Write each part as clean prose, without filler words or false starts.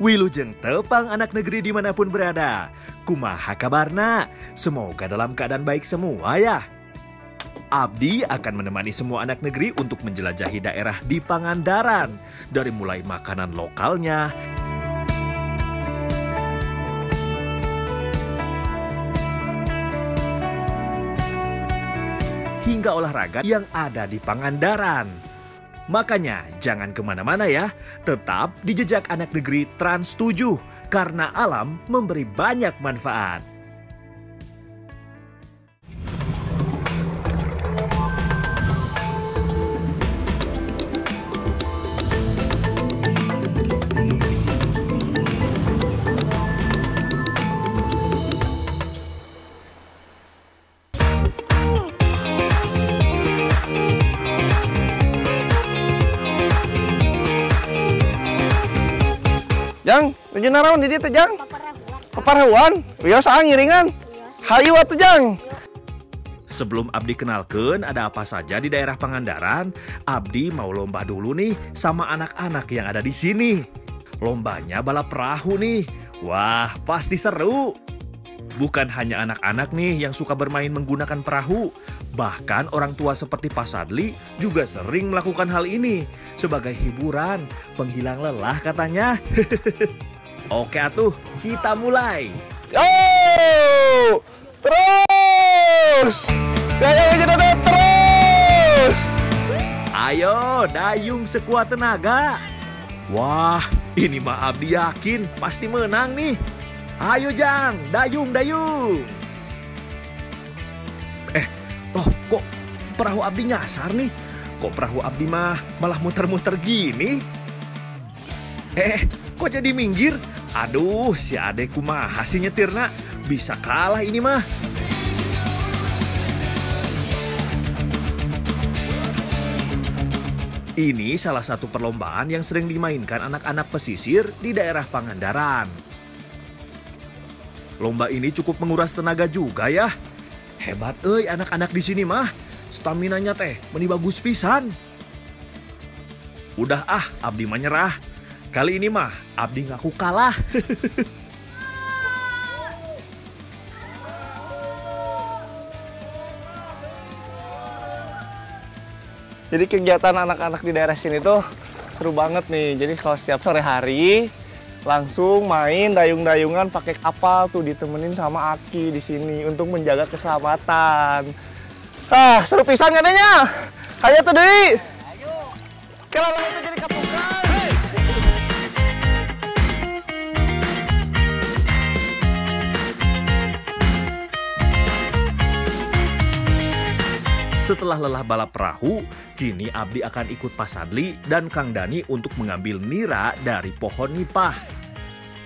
Wilujeng tepang anak negeri dimanapun berada. Kumaha kabarna? Semoga dalam keadaan baik semua ya. Abdi akan menemani semua anak negeri untuk menjelajahi daerah di Pangandaran. Dari mulai makanan lokalnya, hingga olahraga yang ada di Pangandaran. Makanya jangan kemana-mana ya, tetap di jejak anak negeri Trans 7 karena alam memberi banyak manfaat. Jang, tujuh narawan di dieu teh Jang. Paparahuan. Biasa ngiringan. Hayu atuh Jang. Sebelum Abdi kenalkan ada apa saja di daerah Pangandaran, Abdi mau lomba dulu nih sama anak-anak yang ada di sini. Lombanya balap perahu nih. Wah, pasti seru. Bukan hanya anak-anak nih yang suka bermain menggunakan perahu. Bahkan orang tua seperti Pak Sadli juga sering melakukan hal ini. Sebagai hiburan, penghilang lelah katanya. Oke atuh, kita mulai. Yo! Terus! Kayak aja terus! Ayo, dayung sekuat tenaga. Wah, ini mah Abdi yakin pasti menang nih. Ayo Jang, dayung. Loh, kok perahu Abdi nyasar nih? Kok perahu Abdi mah malah muter-muter gini? Kok jadi minggir? Aduh, si adekku mah hasil nyetirna. Bisa kalah ini mah. Ini salah satu perlombaan yang sering dimainkan anak-anak pesisir di daerah Pangandaran. Lomba ini cukup menguras tenaga juga ya. Hebat anak-anak di sini mah. Staminanya teh meni bagus pisan. Udah Abdi mah nyerah. Kali ini mah Abdi ngaku kalah. Jadi kegiatan anak-anak di daerah sini tuh seru banget nih. Jadi kalau setiap sore hari langsung main dayung-dayungan pakai kapal tuh ditemenin sama Aki di sini untuk menjaga keselamatan. Seru pisan adanya. Ayo tuh deui. Ayo. Kalau itu jadi kapukan. Setelah lelah balap perahu, kini Abdi akan ikut Pak Sadli dan Kang Dani untuk mengambil nira dari pohon nipah.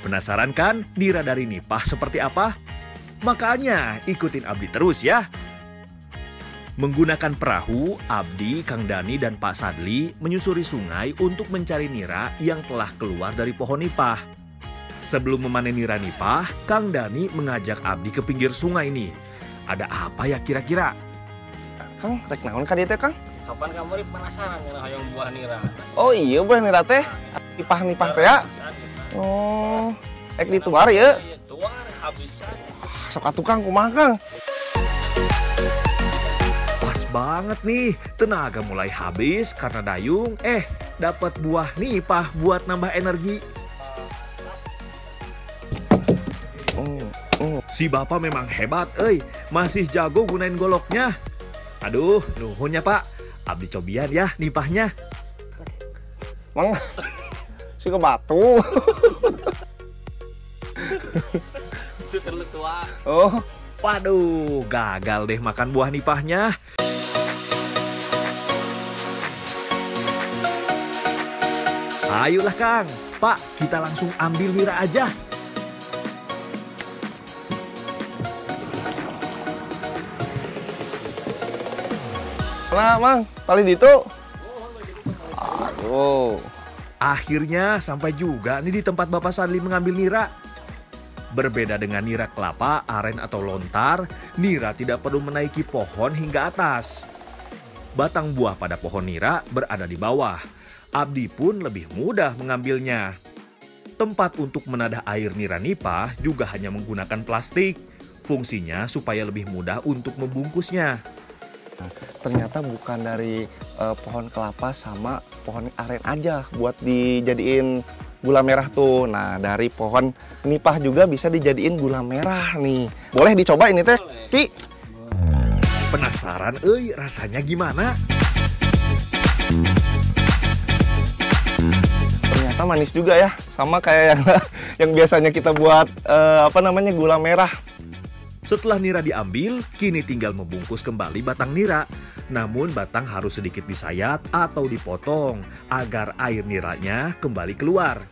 Penasaran kan nira dari nipah seperti apa? Makanya ikutin Abdi terus ya. Menggunakan perahu, Abdi, Kang Dani, dan Pak Sadli menyusuri sungai untuk mencari nira yang telah keluar dari pohon nipah. Sebelum memanen nira nipah, Kang Dani mengajak Abdi ke pinggir sungai nih. Ada apa ya kira-kira? Kang, rek naon ka dieu teh, Kang? Kapan kamu penasaran dengan hayang buah nira? Oh iya, buah nira teh. Nipah-nipah teh ya. Oh, ek dituar ya. Tuar habis. Sok atuh Kang, kumaha Kang? Pas banget nih, tenaga mulai habis karena dayung. Dapat buah nipah buat nambah energi. Si bapak memang hebat, masih jago gunain goloknya. Aduh, nuhunnya Pak. Abdi cobian ya nipahnya. Mang, si ke batu. Itu terlalu tua. Oh, Waduh, gagal deh makan buah nipahnya. Ayolah Kang, Pak, kita langsung ambil nira aja. nah Mang, tali ditu. Aduh. Akhirnya sampai juga nih di tempat Bapak Sadli mengambil nira. Berbeda dengan nira kelapa, aren atau lontar, nira tidak perlu menaiki pohon hingga atas. Batang buah pada pohon nira berada di bawah. Abdi pun lebih mudah mengambilnya. Tempat untuk menadah air nira nipah juga hanya menggunakan plastik. Fungsinya supaya lebih mudah untuk membungkusnya. Ternyata bukan dari pohon kelapa sama pohon aren aja buat dijadiin gula merah tuh. Nah, dari pohon nipah juga bisa dijadiin gula merah nih. Boleh dicoba ini teh, Ki? Penasaran rasanya gimana? Ternyata manis juga ya, sama kayak yang biasanya kita buat gula merah. Setelah nira diambil, kini tinggal membungkus kembali batang nira. Namun batang harus sedikit disayat atau dipotong agar air niranya kembali keluar.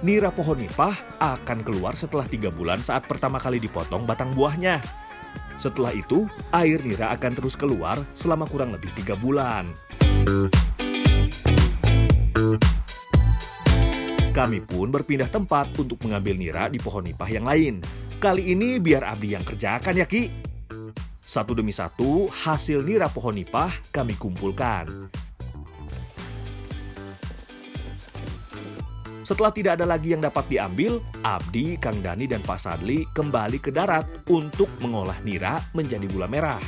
Nira pohon nipah akan keluar setelah 3 bulan saat pertama kali dipotong batang buahnya. Setelah itu, air nira akan terus keluar selama kurang lebih 3 bulan. Kami pun berpindah tempat untuk mengambil nira di pohon nipah yang lain. Kali ini biar Abdi yang kerjakan ya, Ki. Satu demi satu, hasil nira pohon nipah kami kumpulkan. Setelah tidak ada lagi yang dapat diambil, Abdi, Kang Dani, dan Pak Sadli kembali ke darat untuk mengolah nira menjadi gula merah.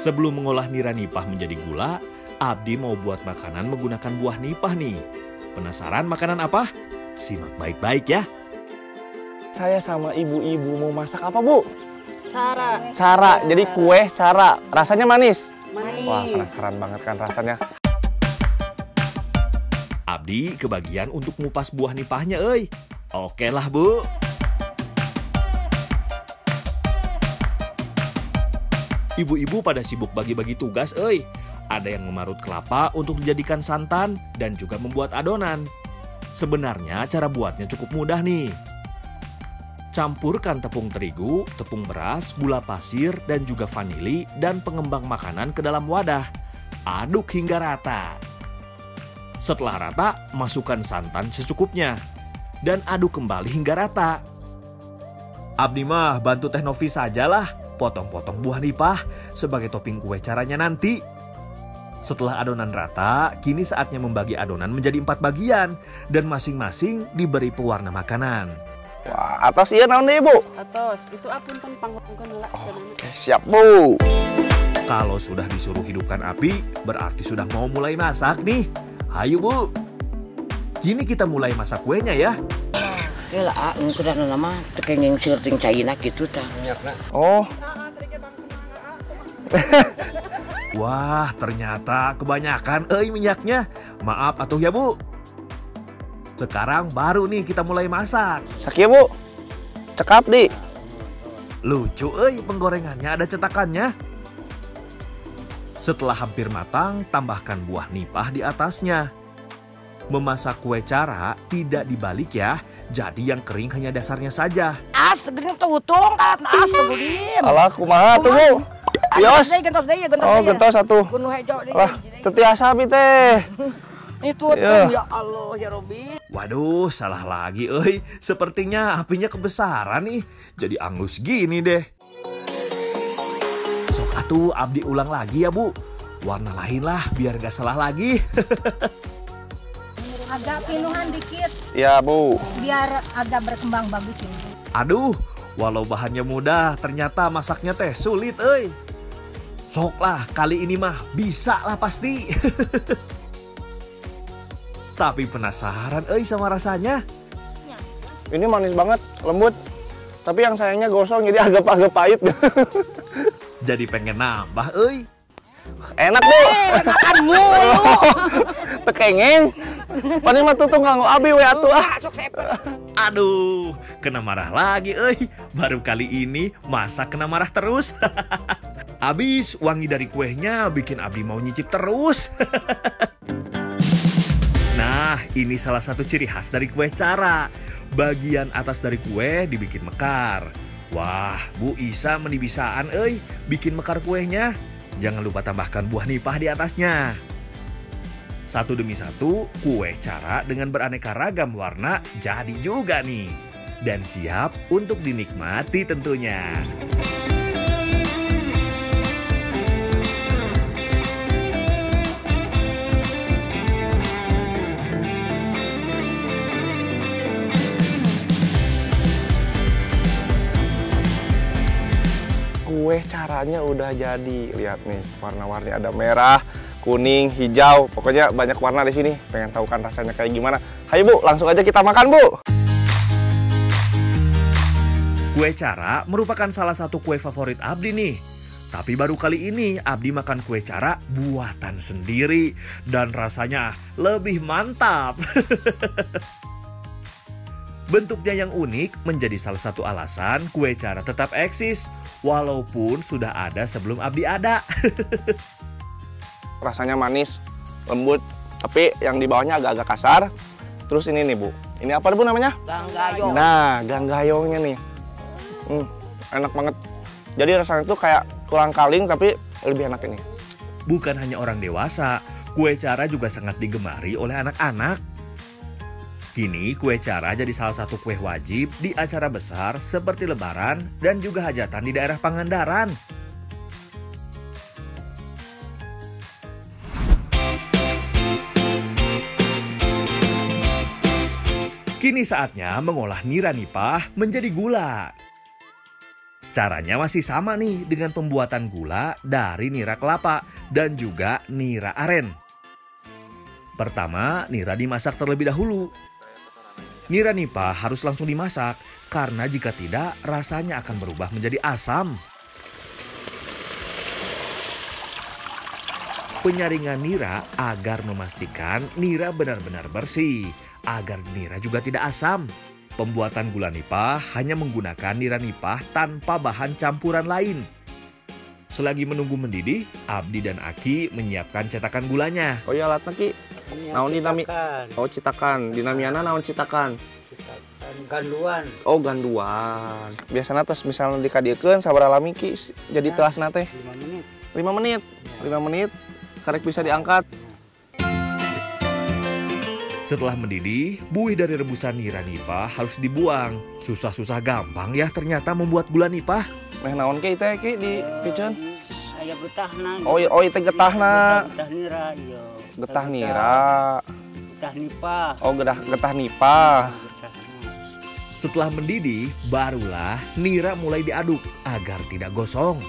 Sebelum mengolah nira nipah menjadi gula, Abdi mau buat makanan menggunakan buah nipah nih. Penasaran makanan apa? Simak baik-baik ya. Saya sama ibu-ibu mau masak apa, Bu? Cara. Cara, jadi kue cara. Rasanya manis? Manis. Wah, penasaran banget kan rasanya. Abdi kebagian untuk ngupas buah nipahnya, euy. Oke lah, Bu. Ibu-ibu pada sibuk bagi-bagi tugas, euy. Ada yang memarut kelapa untuk dijadikan santan dan juga membuat adonan. Sebenarnya cara buatnya cukup mudah nih. Campurkan tepung terigu, tepung beras, gula pasir, dan juga vanili dan pengembang makanan ke dalam wadah. Aduk hingga rata. Setelah rata, masukkan santan secukupnya. Dan aduk kembali hingga rata. Abdi mah bantu Teh Novi sajalah potong-potong buah nipah sebagai topping kue caranya nanti. Setelah adonan rata, kini saatnya membagi adonan menjadi 4 bagian dan masing-masing diberi pewarna makanan. Wah, atas iya naon deh, Bu? Atos, itu apunten panghongkeun heula. Oke, siap, Bu. Kalau sudah disuruh hidupkan api, berarti sudah mau mulai masak nih. Hayu, Bu. Kini kita mulai masak kuenya ya. Lah, ukuran nama tekengeng sirting caina gitu tah. Oh. Wah, ternyata kebanyakan minyaknya. Maaf atuh ya, Bu. Sekarang baru nih kita mulai masak. Sakia, Bu. Cekap, Di. Lucu penggorengannya ada cetakannya. Setelah hampir matang, tambahkan buah nipah di atasnya. Memasak kue cara tidak dibalik ya. Jadi yang kering hanya dasarnya saja. As geuning teu utung alat as teu budim. Alah, kumaha tuh, Bu? Yos. Gentos deui, gentos. Oh, gentos satu. Kuno hejo deui. Lah, tetiasa abi teh. Itu ya Allah ya Robi. Waduh, salah lagi Sepertinya apinya kebesaran nih. Jadi angus gini deh. Sok atuh Abdi ulang lagi ya, Bu. Warna lain lah biar gak salah lagi. Agak pinuhan dikit Ya, Bu. biar agak berkembang bagus ini. Aduh, walau bahannya mudah, ternyata masaknya teh sulit, Sok lah, kali ini mah bisa lah pasti. Tapi penasaran, sama rasanya. Ini manis banget, lembut. Tapi yang sayangnya gosong, jadi agak pahit. Jadi pengen nambah, Enak, Bu. Makan mulu. Tekengeng. Pani mah tutung kanggo abi we atuh ah. Aduh, kena marah lagi, Baru kali ini masak kena marah terus. Abis wangi dari kuenya bikin Abdi mau nyicip terus. Nah, ini salah satu ciri khas dari kue cara. Bagian atas dari kue dibikin mekar. Wah, Bu Isa menibisaan bikin mekar kuenya. Jangan lupa tambahkan buah nipah di atasnya. Satu demi satu, kue cara dengan beraneka ragam warna jadi juga nih. Dan siap untuk dinikmati tentunya. kue caranya udah jadi. Lihat nih, warna-warni ada merah, kuning, hijau. Pokoknya banyak warna di sini. Pengen tahu kan rasanya kayak gimana? Hayo Bu, langsung aja kita makan Bu. Kue cara merupakan salah satu kue favorit Abdi nih. Tapi baru kali ini Abdi makan kue cara buatan sendiri. Dan rasanya lebih mantap. Bentuknya yang unik menjadi salah satu alasan kue cara tetap eksis. Walaupun sudah ada sebelum Abdi ada. Rasanya manis, lembut. Tapi yang di bawahnya agak-agak kasar. Terus ini nih Bu. Ini apa Bu namanya? Ganggayong. Nah, ganggayongnya nih. Enak banget. Jadi rasanya tuh kayak tulang kaling tapi lebih enak ini. Bukan hanya orang dewasa, kue cara juga sangat digemari oleh anak-anak. Kini kue cara jadi salah satu kue wajib di acara besar seperti Lebaran dan juga hajatan di daerah Pangandaran. Kini saatnya mengolah nira nipah menjadi gula. Caranya masih sama nih dengan pembuatan gula dari nira kelapa dan juga nira aren. Pertama, nira dimasak terlebih dahulu. Nira nipah harus langsung dimasak karena jika tidak rasanya akan berubah menjadi asam. Penyaringan nira agar memastikan nira benar-benar bersih, agar nira juga tidak asam. Pembuatan gula nipah hanya menggunakan nira nipah tanpa bahan campuran lain. Selagi menunggu mendidih, Abdi dan Aki menyiapkan cetakan gulanya. Oh iya alatnya Ki. Naon dinami? Oh citakan. Dinamiana naon citakan? Ganduan. Oh ganduan. Biasanya tos misalnya dikadiekeun sabaraha lami Ki jadi telasna teh? 5 menit. 5 menit. 5 menit. Karek bisa diangkat. Setelah mendidih, buih dari rebusan nira nipah harus dibuang. Susah-susah gampang ya ternyata membuat gula nipah. Meh naon Ki teh Ki di kitchen? Aya getahna. Oh itu getahna. Getah nira iya. Getah nira. Getah nipah. Oh getah nipah. Setelah mendidih, barulah nira mulai diaduk agar tidak gosong.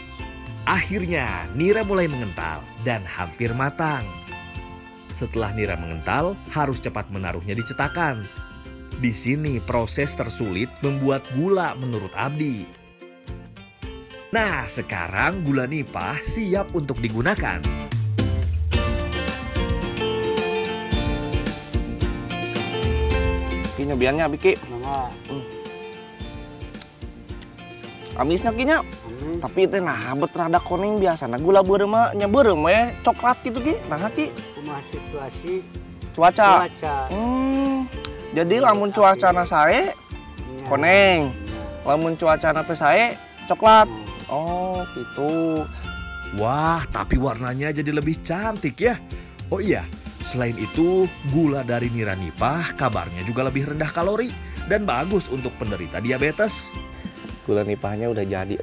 Akhirnya nira mulai mengental dan hampir matang. Setelah nira mengental, harus cepat menaruhnya di cetakan. Di sini proses tersulit membuat gula menurut Abdi. Nah, sekarang gula nipah siap untuk digunakan. Ki nyobiannya Abi Ki. Amisnya Ki nya. Tapi teh nah bet rada koneng biasa. Nah gula beureum mah nya beureum we coklat gitu Ki. Nah Ki. Kumaha situasi Cuaca. cuaca. Jadi lamun cuacana sae koneng. Lamun cuacana teh sae coklat. Oh, gitu. Wah, tapi warnanya jadi lebih cantik ya. Oh iya, selain itu gula dari nira nipah kabarnya juga lebih rendah kalori dan bagus untuk penderita diabetes. Gula nipahnya udah jadi.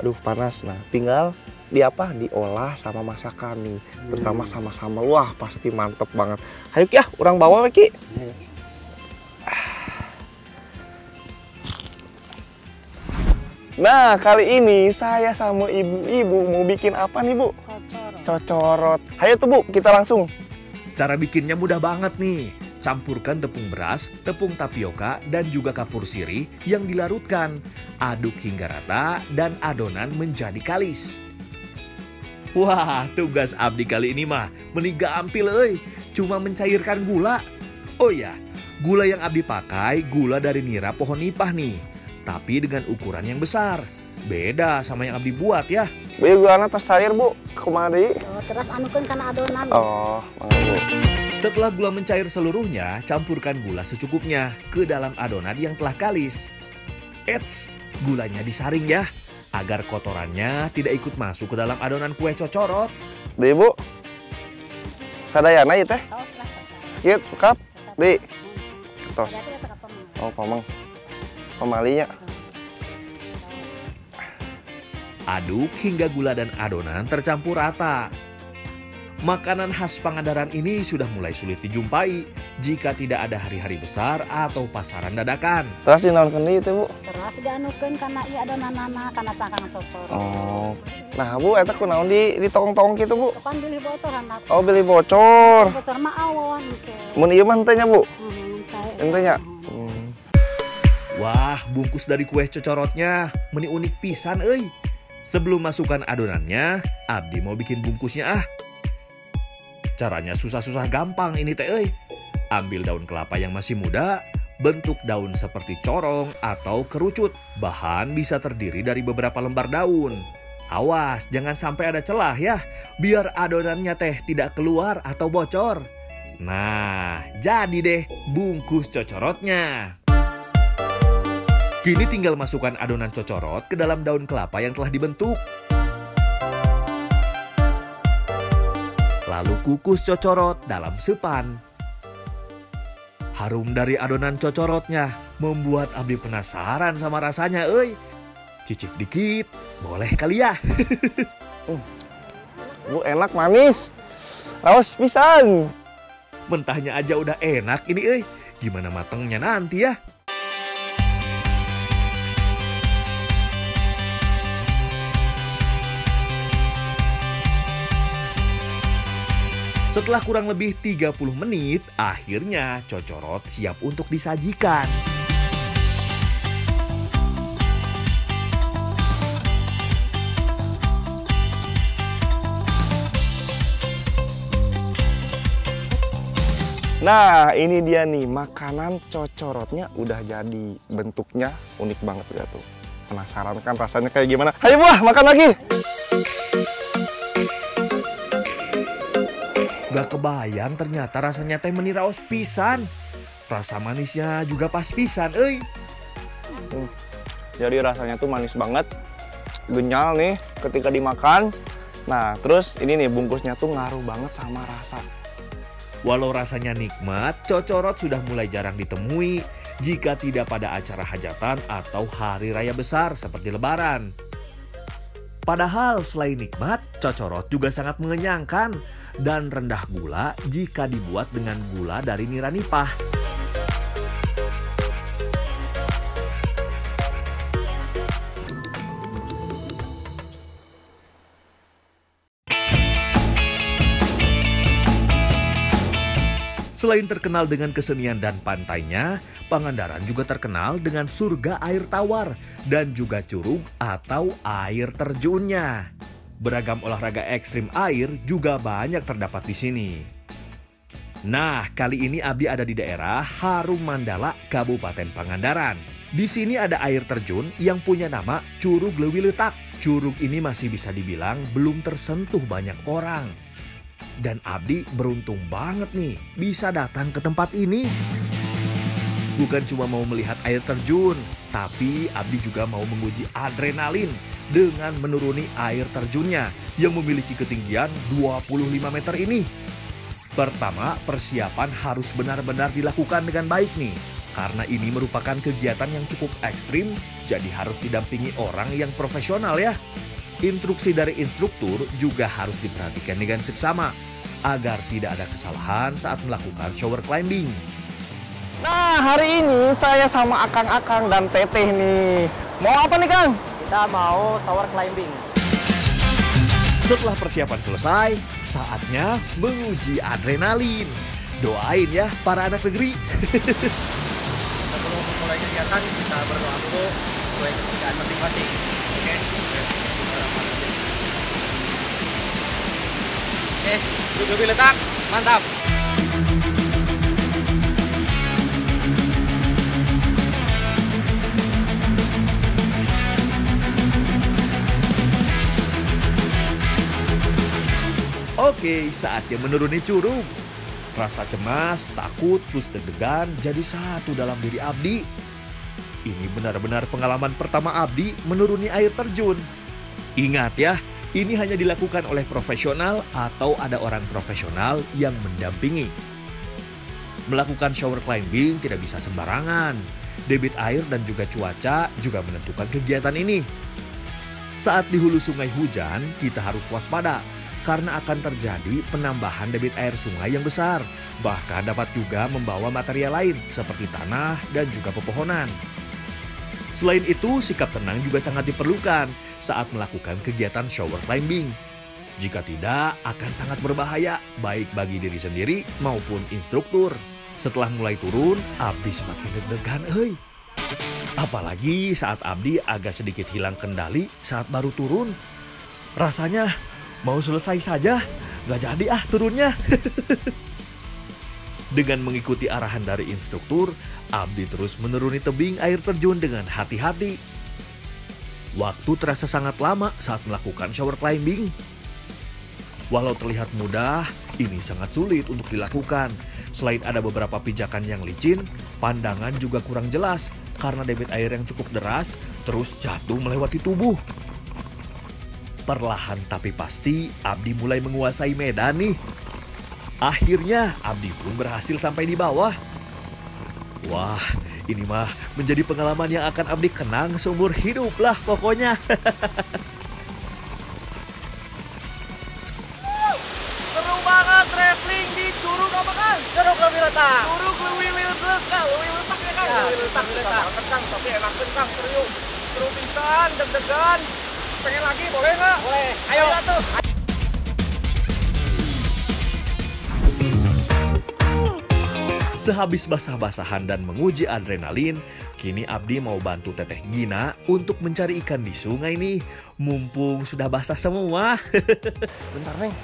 Aduh panas. Nah, tinggal diolah sama masakan nih. Terutama sama sambal. Wah, pasti mantep banget. Hayu Ki, urang bawa we Ki. Nah, kali ini saya sama ibu-ibu mau bikin apa nih, Bu? Cocorot. Hayo tuh, Bu, kita langsung. Cara bikinnya mudah banget nih. Campurkan tepung beras, tepung tapioka, dan juga kapur sirih yang dilarutkan. Aduk hingga rata dan adonan menjadi kalis. Wah, tugas Abdi kali ini mah meni gampil euy. Cuma mencairkan gula. Oh ya, gula yang Abdi pakai gula dari nira pohon nipah nih. Tapi dengan ukuran yang besar. Beda sama yang Abdi buat ya. Bu, gulana tos cair, Bu. Kumaha deui? Terus anukeun kana adonan. Oh, Bu. Setelah gula mencair seluruhnya, campurkan gula secukupnya ke dalam adonan yang telah kalis. Eits, gulanya disaring ya, agar kotorannya tidak ikut masuk ke dalam adonan kue cocorot. Deui, Bu. Sadayana ieu teh? Sakit, cukap. Deui. Tos. Oh, pamang. Pemalinya. Aduk hingga gula dan adonan tercampur rata. Makanan khas Pangandaran ini sudah mulai sulit dijumpai jika tidak ada hari-hari besar atau pasaran dadakan. Terus dinaonkeun deui teh Bu? Terus dianukeun karena ieu adonanana karena cangkang cocor. Oh. Nah Bu, eta kunaon di tong-tong gitu Bu? Pan bilih bocor anak. Oh, beli bocor. Bocor mah awon ke. Mun ieu mah henteu nya Bu? Saya. Henteu nya. Wah, bungkus dari kue cocorotnya meni unik pisan euy. Sebelum masukkan adonannya, Abdi mau bikin bungkusnya ah. Caranya susah-susah gampang ini teh euy. Ambil daun kelapa yang masih muda, bentuk daun seperti corong atau kerucut. Bahan bisa terdiri dari beberapa lembar daun. Awas, jangan sampai ada celah ya, biar adonannya teh tidak keluar atau bocor. Nah, jadi deh bungkus cocorotnya. Kini tinggal masukkan adonan cocorot ke dalam daun kelapa yang telah dibentuk. Lalu kukus cocorot dalam sepan. Harum dari adonan cocorotnya membuat Abdi penasaran sama rasanya euy. Cicip dikit, boleh kali ya? Bu, enak manis. Raos pisan. Mentahnya aja udah enak ini euy. Gimana matengnya nanti ya? Setelah kurang lebih 30 menit, akhirnya cocorot siap untuk disajikan. Nah, ini dia nih makanan cocorotnya udah jadi. Bentuknya unik banget ya tuh. Penasaran kan rasanya kayak gimana? Ayo buah, makan lagi. Gak kebayang ternyata rasanya teh meniraos pisan. Rasa manisnya juga pas pisan euy. Jadi rasanya tuh manis banget. Genyal nih ketika dimakan. Nah, terus ini nih bungkusnya tuh ngaruh banget sama rasa. Walau rasanya nikmat, cocorot sudah mulai jarang ditemui jika tidak pada acara hajatan atau hari raya besar seperti Lebaran. Padahal selain nikmat, cocorot juga sangat mengenyangkan dan rendah gula jika dibuat dengan gula dari nira nipah. Selain terkenal dengan kesenian dan pantainya, Pangandaran juga terkenal dengan surga air tawar dan juga curug atau air terjunnya. Beragam olahraga ekstrim air juga banyak terdapat di sini. Nah, kali ini Abdi ada di daerah Harum Mandala, Kabupaten Pangandaran. Di sini ada air terjun yang punya nama Curug Leuwi Leutak. Curug ini masih bisa dibilang belum tersentuh banyak orang. Dan Abdi beruntung banget nih bisa datang ke tempat ini. Bukan cuma mau melihat air terjun, tapi Abdi juga mau menguji adrenalin dengan menuruni air terjunnya yang memiliki ketinggian 25 meter ini. Pertama, persiapan harus benar-benar dilakukan dengan baik nih. Karena ini merupakan kegiatan yang cukup ekstrim, jadi harus didampingi orang yang profesional ya. Instruksi dari instruktur juga harus diperhatikan dengan seksama agar tidak ada kesalahan saat melakukan shower climbing. Nah, hari ini saya sama Akang-Akang dan Teteh nih. Mau apa nih, Kang? Kita mau tower climbing. Setelah persiapan selesai, saatnya menguji adrenalin. Doain ya para anak negeri. Sebelum memulai kegiatan, kita berdoa dulu sesuai kepercayaan masing-masing. Oke? Lebih letak, mantap. Oke, saatnya menuruni curug. Rasa cemas, takut, plus deg-degan jadi satu dalam diri Abdi. Ini benar-benar pengalaman pertama Abdi menuruni air terjun. Ingat ya, ini hanya dilakukan oleh profesional atau ada orang profesional yang mendampingi. Melakukan shower climbing tidak bisa sembarangan. Debit air dan juga cuaca juga menentukan kegiatan ini. Saat di hulu sungai hujan, kita harus waspada karena akan terjadi penambahan debit air sungai yang besar. Bahkan dapat juga membawa material lain seperti tanah dan juga pepohonan. Selain itu, sikap tenang juga sangat diperlukan saat melakukan kegiatan shower climbing. Jika tidak, akan sangat berbahaya baik bagi diri sendiri maupun instruktur. Setelah mulai turun, Abdi semakin deg-degan, apalagi saat Abdi agak sedikit hilang kendali saat baru turun. Rasanya mau selesai saja, gak jadi turunnya. Dengan mengikuti arahan dari instruktur, Abdi terus menuruni tebing air terjun dengan hati-hati. Waktu terasa sangat lama saat melakukan shower climbing. Walau terlihat mudah, ini sangat sulit untuk dilakukan. Selain ada beberapa pijakan yang licin, pandangan juga kurang jelas karena debit air yang cukup deras terus jatuh melewati tubuh. Perlahan tapi pasti, Abdi mulai menguasai medan nih. Akhirnya, Abdi pun berhasil sampai di bawah. Wah, ini mah menjadi pengalaman yang akan Abdi kenang seumur hidup lah pokoknya. Seru banget traveling di Curug apa kan? Curug Leuwih Letak. Curug Leuwih Letak, Leuwih Letak ya kan? Ya, Leuwih Letak, Leuwih Letak. banget Kang, tapi enak Kang, serius. Seru pisan, deg-degan. Pengen lagi, boleh nggak? Boleh. Ayo. Tuh. Sehabis basah-basahan dan menguji adrenalin, kini Abdi mau bantu Teteh Gina untuk mencari ikan di sungai nih. Mumpung sudah basah semua. Bentar Neng,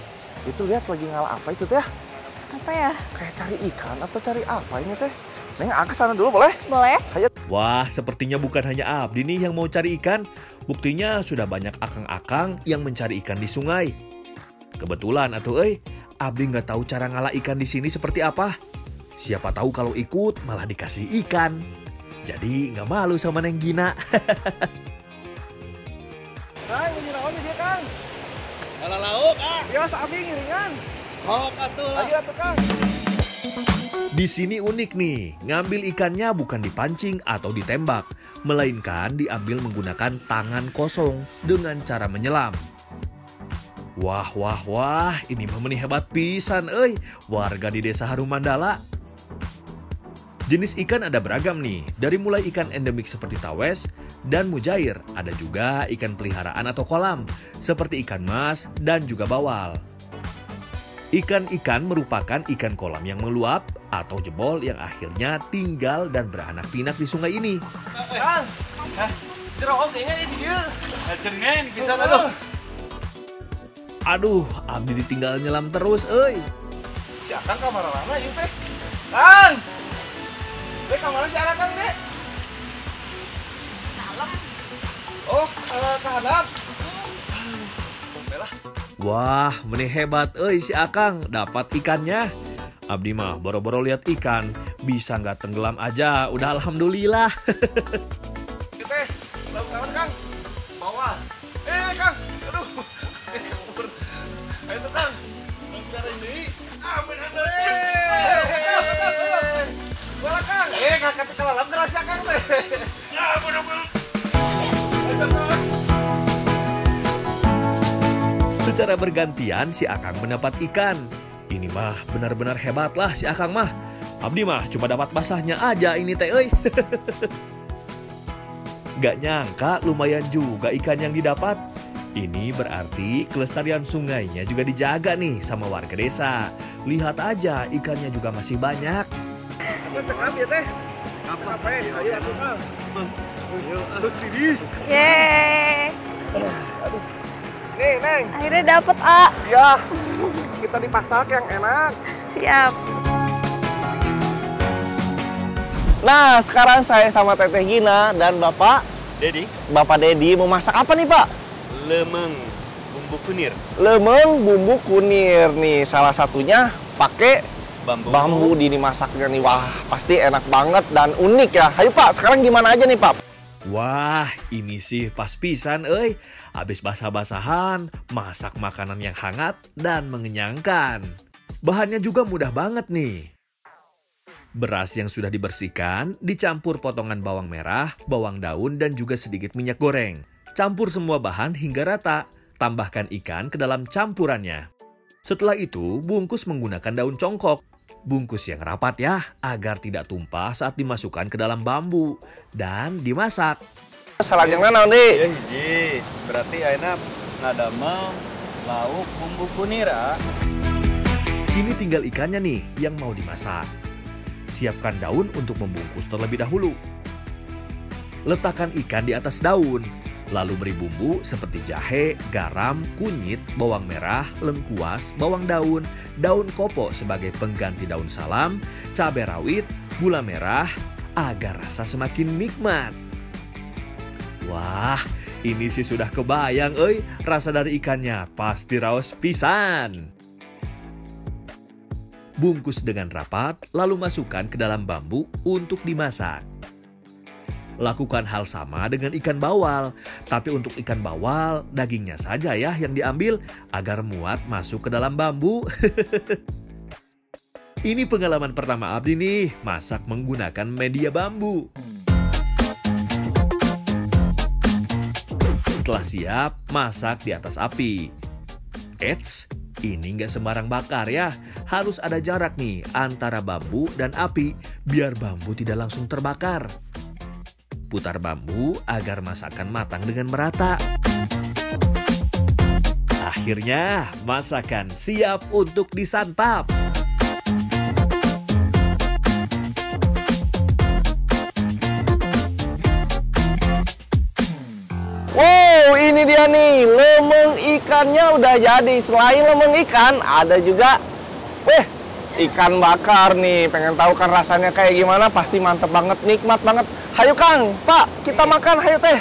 itu lihat lagi ngalah apa itu teh? Apa ya? Kayak cari ikan atau cari apa ini teh? Neng, ke sana dulu boleh? Boleh? Ayo. Wah, sepertinya bukan hanya Abdi nih yang mau cari ikan. Buktinya sudah banyak akang-akang yang mencari ikan di sungai. Kebetulan Abdi nggak tahu cara ngalah ikan di sini seperti apa. Siapa tahu kalau ikut malah dikasih ikan. Jadi nggak malu sama Neng Gina. Kang, ini naon dia Kang? Kalau lauk, Ya, Abdi ngiringan. sok atuh lah. Ayo atuh Kang. Di sini unik nih, ngambil ikannya bukan dipancing atau ditembak, melainkan diambil menggunakan tangan kosong dengan cara menyelam. Wah, ini mah meuni hebat pisan warga di Desa Harumandala. Jenis ikan ada beragam nih, dari mulai ikan endemik seperti tawes dan mujair, ada juga ikan peliharaan atau kolam, seperti ikan mas dan juga bawal. Ikan-ikan merupakan ikan kolam yang meluap atau jebol yang akhirnya tinggal dan beranak pinak di sungai ini. Kang, jeruk kayaknya ini dia. Cengen, bisa aduh. Aduh, Abdi ditinggal nyelam terus, Si Akang kamar lama ini teh. Kang! Kamar si Akang deh. Oh, ke hadap. Wah, meni hebat si Akang dapat ikannya. Abdi mah boro-boro lihat ikan, bisa nggak tenggelam aja, udah alhamdulillah. Teh, lauk kawan Kang. Bawah. Kang, aduh. Ayo tuh Kang. Bicara ini. Bener deh. Bola Kang. Kakak kelalam keras ya Kang teh. Ya, bener-bener. Secara bergantian si Akang mendapat ikan. Ini mah benar-benar hebat lah si Akang mah. Abdi mah cuma dapat basahnya aja ini teh Gak nyangka lumayan juga ikan yang didapat. Ini berarti kelestarian sungainya juga dijaga nih sama warga desa. Lihat aja ikannya juga masih banyak. Cekap ya teh. Apa ya? Ayo atuh Kang. Ayo, harus tidis. Yeay. Aduh. Nih, Neng. Akhirnya dapet, A. Ya, kita dipasak yang enak. Siap. Nah, sekarang saya sama Teteh Gina dan Bapak Dedi mau masak apa nih, Pak? Lemeng bumbu kunir. Lemeng bumbu kunir nih, salah satunya pakai bambu dimasaknya nih. Wah, pasti enak banget dan unik ya. Ayo Pak, sekarang gimana aja nih Pak? Wah, ini sih pas pisan Habis basah-basahan, masak makanan yang hangat dan mengenyangkan. Bahannya juga mudah banget nih. Beras yang sudah dibersihkan, dicampur potongan bawang merah, bawang daun, dan juga sedikit minyak goreng. Campur semua bahan hingga rata. Tambahkan ikan ke dalam campurannya. Setelah itu, bungkus menggunakan daun congkok. Bungkus yang rapat ya, agar tidak tumpah saat dimasukkan ke dalam bambu. Dan dimasak. Selanjutnya naon di? Ya hiji, berarti ayeuna ngadamel lauk bumbu kunira. Kini tinggal ikannya nih yang mau dimasak. Siapkan daun untuk membungkus terlebih dahulu. Letakkan ikan di atas daun. Lalu beri bumbu seperti jahe, garam, kunyit, bawang merah, lengkuas, bawang daun, daun kopo sebagai pengganti daun salam, cabai rawit, gula merah, agar rasa semakin nikmat. Wah, ini sih sudah kebayang, rasa dari ikannya pasti raos pisan. Bungkus dengan rapat, lalu masukkan ke dalam bambu untuk dimasak. Lakukan hal sama dengan ikan bawal, tapi untuk ikan bawal, dagingnya saja ya yang diambil agar muat masuk ke dalam bambu. Ini pengalaman pertama Abdi nih, masak menggunakan media bambu. Setelah siap, masak di atas api. Eits! Ini nggak sembarang bakar ya, harus ada jarak nih antara bambu dan api biar bambu tidak langsung terbakar. Putar bambu agar masakan matang dengan merata. Akhirnya masakan siap untuk disantap. Wow, ini dia nih, lemeng ikannya udah jadi. Selain lemeng ikan, ada juga, ikan bakar nih. Pengen tahu kan rasanya kayak gimana? Pasti mantep banget, nikmat banget. Hayu Kang, Pak, kita makan, hayu teh.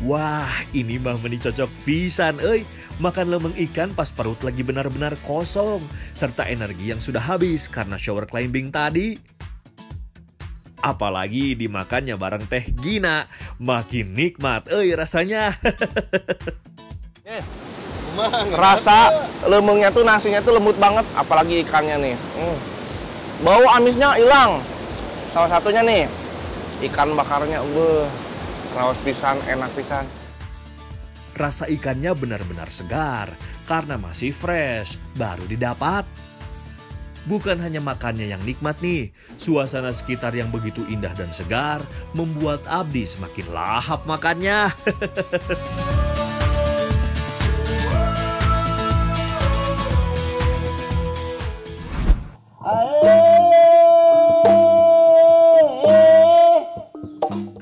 Wah, ini mah meni cocok pisan, Makan lemeng ikan pas perut lagi benar-benar kosong, serta energi yang sudah habis karena shower climbing tadi. Apalagi dimakannya bareng teh Gina, makin nikmat, rasanya. Rasa lemengnya tuh, nasinya tuh lembut banget, apalagi ikannya nih. Bau amisnya hilang. Salah satunya nih, ikan bakarnya, raos pisan, enak pisan. Rasa ikannya benar-benar segar karena masih fresh, baru didapat. Bukan hanya makannya yang nikmat nih, suasana sekitar yang begitu indah dan segar membuat Abdi semakin lahap makannya.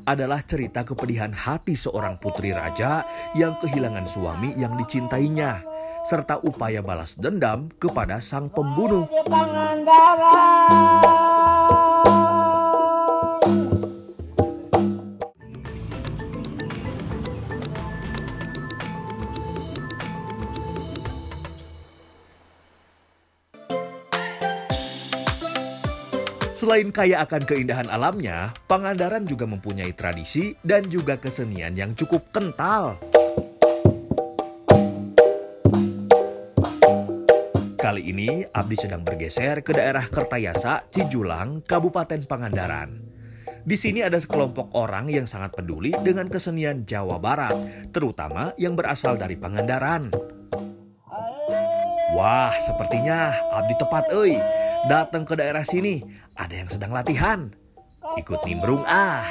Adalah cerita kepedihan hati seorang putri raja yang kehilangan suami yang dicintainya, serta upaya balas dendam kepada sang pembunuh. Selain kaya akan keindahan alamnya, Pangandaran juga mempunyai tradisi dan juga kesenian yang cukup kental. Kali ini, Abdi sedang bergeser ke daerah Kertayasa, Cijulang, Kabupaten Pangandaran. Di sini ada sekelompok orang yang sangat peduli dengan kesenian Jawa Barat, terutama yang berasal dari Pangandaran. Wah, sepertinya Abdi tepat, datang ke daerah sini. Ada yang sedang latihan. Ikut nimbrung ah.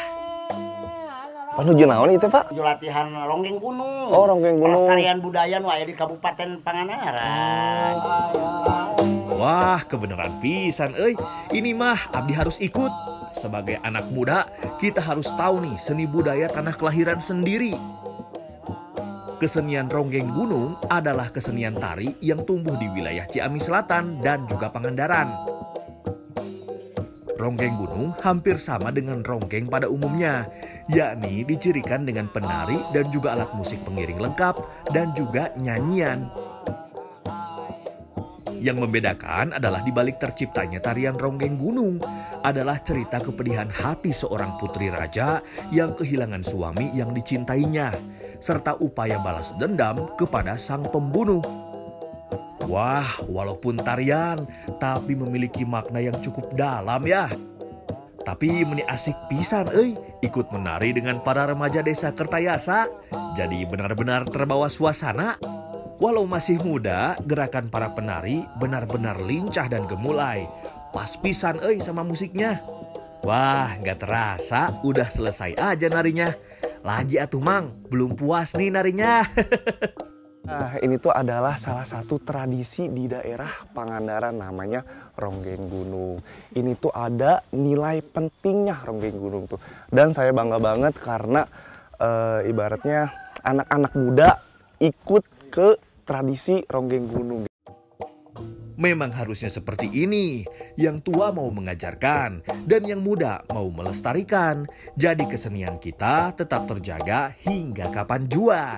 Menuju naon itu, Pak? Menuju latihan ronggeng gunung. Oh, ronggeng gunung. Pelestarian budaya nu aya di Kabupaten Pangandaran. Wah, kebenaran pisan, Ini mah Abdi harus ikut. Sebagai anak muda, kita harus tahu nih seni budaya tanah kelahiran sendiri. Kesenian ronggeng gunung adalah kesenian tari yang tumbuh di wilayah Ciamis Selatan dan juga Pangandaran. Ronggeng gunung hampir sama dengan ronggeng pada umumnya, yakni dicirikan dengan penari dan juga alat musik pengiring lengkap dan juga nyanyian. Yang membedakan adalah di balik terciptanya tarian ronggeng gunung adalah cerita kepedihan hati seorang putri raja yang kehilangan suami yang dicintainya, serta upaya balas dendam kepada sang pembunuh. Wah, walaupun tarian, tapi memiliki makna yang cukup dalam ya. Tapi meni asik pisan ikut menari dengan para remaja desa Kertayasa. Jadi benar-benar terbawa suasana. Walau masih muda, gerakan para penari benar-benar lincah dan gemulai. Pas pisan sama musiknya. Wah, gak terasa udah selesai aja narinya. Lagi atuh Mang, belum puas nih narinya. Nah, ini tuh adalah salah satu tradisi di daerah Pangandaran namanya Ronggeng Gunung. Ini tuh ada nilai pentingnya Ronggeng Gunung tuh. Dan saya bangga banget karena ibaratnya anak-anak muda ikut ke tradisi Ronggeng Gunung. Memang harusnya seperti ini. Yang tua mau mengajarkan dan yang muda mau melestarikan. Jadi kesenian kita tetap terjaga hingga kapan jua.